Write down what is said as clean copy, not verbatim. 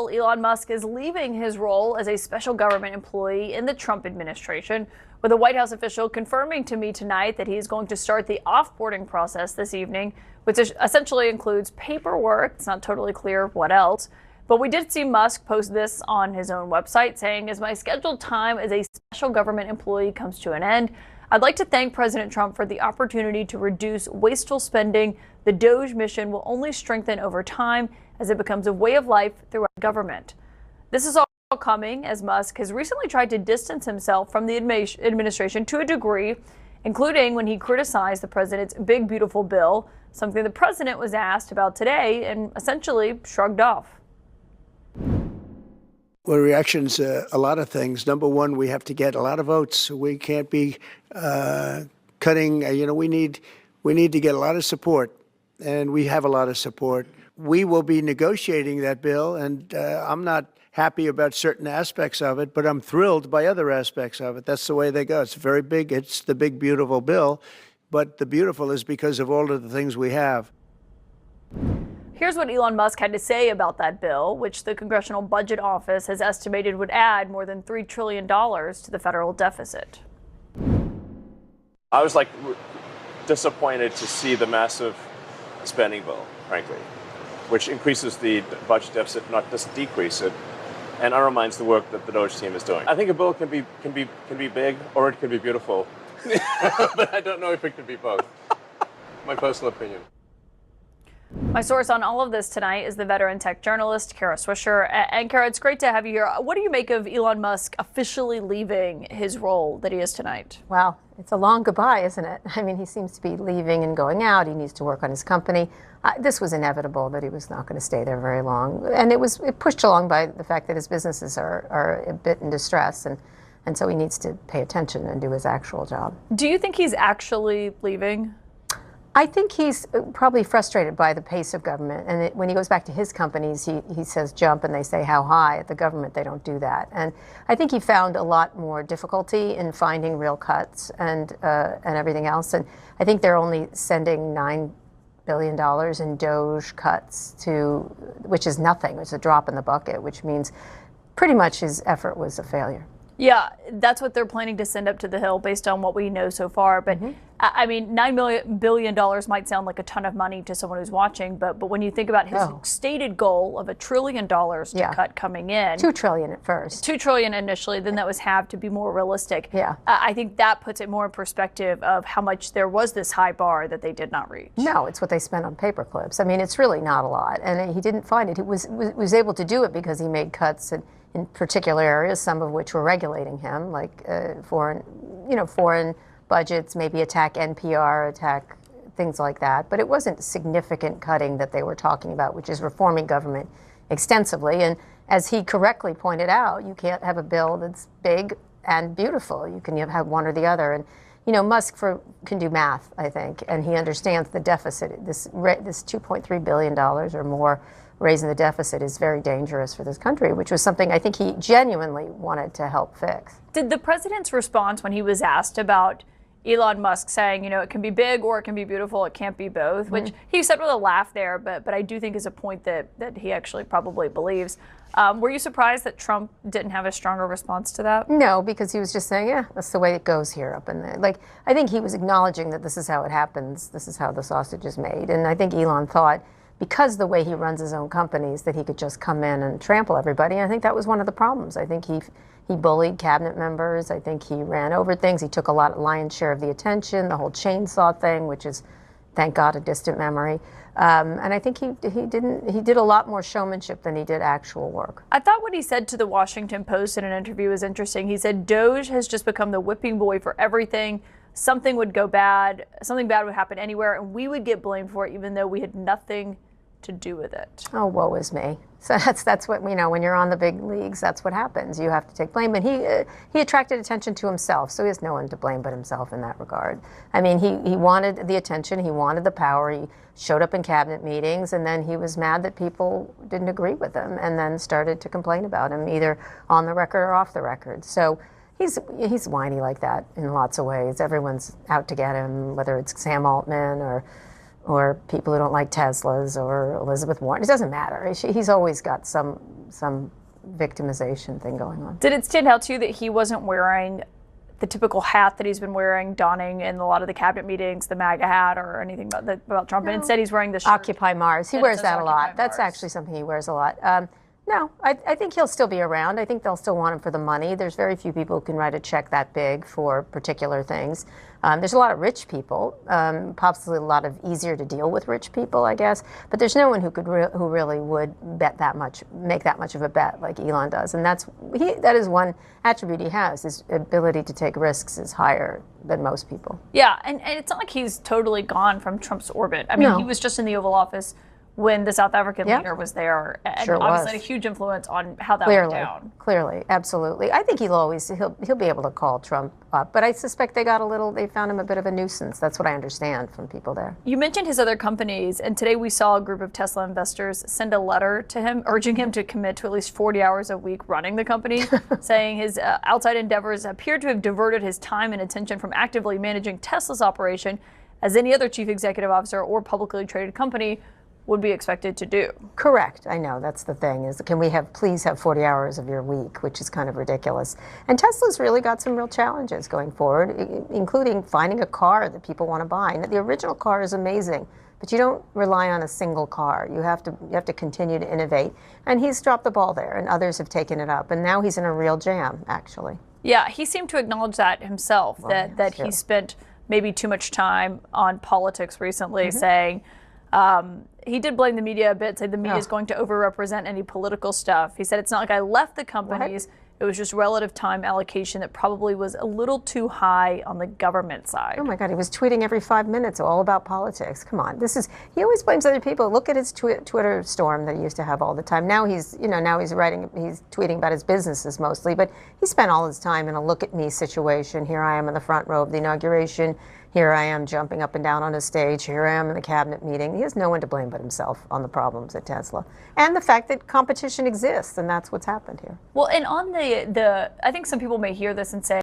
Well, Elon Musk is leaving his role as a special government employee in the Trump administration, with a White House official confirming to me tonight that he is going to start the offboarding process this evening, which essentially includes paperwork. It's not totally clear what else. But we did see Musk post this on his own website, saying, "As my scheduled time as a special government employee comes to an end, I'd like to thank President Trump for the opportunity to reduce wasteful spending. The DOGE mission will only strengthen over time as it becomes a way of life throughout government." This is all coming as Musk has recently tried to distance himself from the administration to a degree, including when he criticized the president's big, beautiful bill, something the president was asked about today and essentially shrugged off. Well, reactions, a lot of things. Number one, we have to get a lot of votes. We can't be cutting. We need to get a lot of support, and we have a lot of support. We will be negotiating that bill, and I'm not happy about certain aspects of it, but I'm thrilled by other aspects of it. That's the way they go. It's very big. It's the big, beautiful bill, but the beautiful is because of all of the things we have. Here's what Elon Musk had to say about that bill, which the Congressional Budget Office has estimated would add more than $3 trillion to the federal deficit. I was disappointed to see the massive spending bill, frankly, which increases the budget deficit, not just decrease it, and undermines the work that the DOGE team is doing. I think a bill can be big or it can be beautiful, but I don't know if it can be both. My personal opinion. My source on all of this tonight is the veteran tech journalist, Kara Swisher. And Kara, it's great to have you here. What do you make of Elon Musk officially leaving his role that he is tonight? Well, it's a long goodbye, isn't it? I mean, he seems to be leaving and going out. He needs to work on his company. This was inevitable that he was not going to stay there very long. And it pushed along by the fact that his businesses are a bit in distress. And so he needs to pay attention and do his actual job. Do you think he's actually leaving? I think he's probably frustrated by the pace of government. And when he goes back to his companies, he says jump and they say how high. At the government, they don't do that. And I think he found a lot more difficulty in finding real cuts and everything else. And I think they're only sending $9 billion in DOGE cuts which is nothing. It's a drop in the bucket, which means pretty much his effort was a failure. Yeah, that's what they're planning to send up to the Hill based on what we know so far. But I mean, $9 billion might sound like a ton of money to someone who's watching. But when you think about his stated goal of $1 trillion to cut coming in. $2 trillion at first. $2 trillion initially, then that was halved to be more realistic. Yeah. I think that puts it more in perspective of how much there was this high bar that they did not reach. No, it's what they spent on paper clips. I mean, it's really not a lot. And he didn't find it. He was able to do it because he made cuts in particular areas, some of which were regulating him, like foreign budgets, maybe attack NPR, attack things like that. But it wasn't significant cutting that they were talking about, which is reforming government extensively. And as he correctly pointed out, you can't have a bill that's big and beautiful. You can have one or the other. And Musk can do math, I think, and he understands the deficit. This $2.3 billion or more raising the deficit is very dangerous for this country, which was something I think he genuinely wanted to help fix. Did the president's response when he was asked about Elon Musk saying, it can be big or it can be beautiful, it can't be both, which he said with a laugh there, but I do think is a point that he actually probably believes. Were you surprised that Trump didn't have a stronger response to that? No, because he was just saying, yeah, that's the way it goes here up in there. I think he was acknowledging that this is how it happens, this is how the sausage is made. And I think Elon thought, because the way he runs his own companies, that he could just come in and trample everybody. And I think that was one of the problems. I think he bullied cabinet members. I think he ran over things. He took a lion's share of the attention, the whole chainsaw thing, which is, thank God, a distant memory. And I think he did a lot more showmanship than he did actual work. I thought what he said to the Washington Post in an interview was interesting. He said, DOGE has just become the whipping boy for everything. Something would go bad, something bad would happen anywhere, and we would get blamed for it even though we had nothing to do with it. Oh, woe is me. So that's what, when you're on the big leagues, that's what happens. You have to take blame. And he attracted attention to himself, so he has no one to blame but himself in that regard. I mean, he wanted the attention, he wanted the power, he showed up in cabinet meetings, and then he was mad that people didn't agree with him and then started to complain about him, either on the record or off the record. So he's whiny like that in lots of ways. Everyone's out to get him, whether it's Sam Altman or people who don't like Teslas or Elizabeth Warren. It doesn't matter. He's always got some some victimization thing going on. Did it stand out to you that he wasn't wearing the typical hat that he's been donning in a lot of the cabinet meetings, the MAGA hat or anything about Trump? No. And instead he's wearing the shirt. Occupy Mars. He wears that a lot. That's actually something he wears a lot. No, I think he'll still be around. I think they'll still want him for the money. There's very few people who can write a check that big for particular things. There's a lot of rich people, possibly a lot of easier to deal with rich people, I guess. But there's no one who could who really would bet that much, make that much of a bet like Elon does. And that is one attribute he has. His ability to take risks is higher than most people. Yeah, and it's not like he's totally gone from Trump's orbit. I mean, No. he was just in the Oval Office when the South African leader was there, and Sure obviously was. had a huge influence on how that went down. Clearly, absolutely. I think he'll be able to call Trump up, but I suspect they found him a bit of a nuisance. That's what I understand from people there. You mentioned his other companies, and today we saw a group of Tesla investors send a letter to him urging him to commit to at least 40 hours a week running the company, saying his outside endeavors appear to have diverted his time and attention from actively managing Tesla's operation, as any other chief executive officer or publicly traded company would be expected to do. Correct. I know that's the thing is, can we please have 40 hours of your week, which is kind of ridiculous. And Tesla's really got some real challenges going forward, including finding a car that people want to buy. And the original car is amazing, but you don't rely on a single car. You have to continue to innovate. And he's dropped the ball there, and others have taken it up. And now he's in a real jam, actually. Yeah, he seemed to acknowledge that himself, that he spent maybe too much time on politics recently, saying, he did blame the media a bit, said the media is going to overrepresent any political stuff. He said, it's not like I left the companies. It was just relative time allocation that probably was a little too high on the government side. Oh my God, he was tweeting every 5 minutes all about politics. Come on, he always blames other people. Look at his Twitter storm that he used to have all the time. Now he's tweeting about his businesses mostly, but he spent all his time in a look at me situation. Here I am in the front row of the inauguration. Here I am jumping up and down on a stage. Here I am in the cabinet meeting. He has no one to blame but himself on the problems at Tesla. And the fact that competition exists, and that's what's happened here. Well, and on I think some people may hear this and say,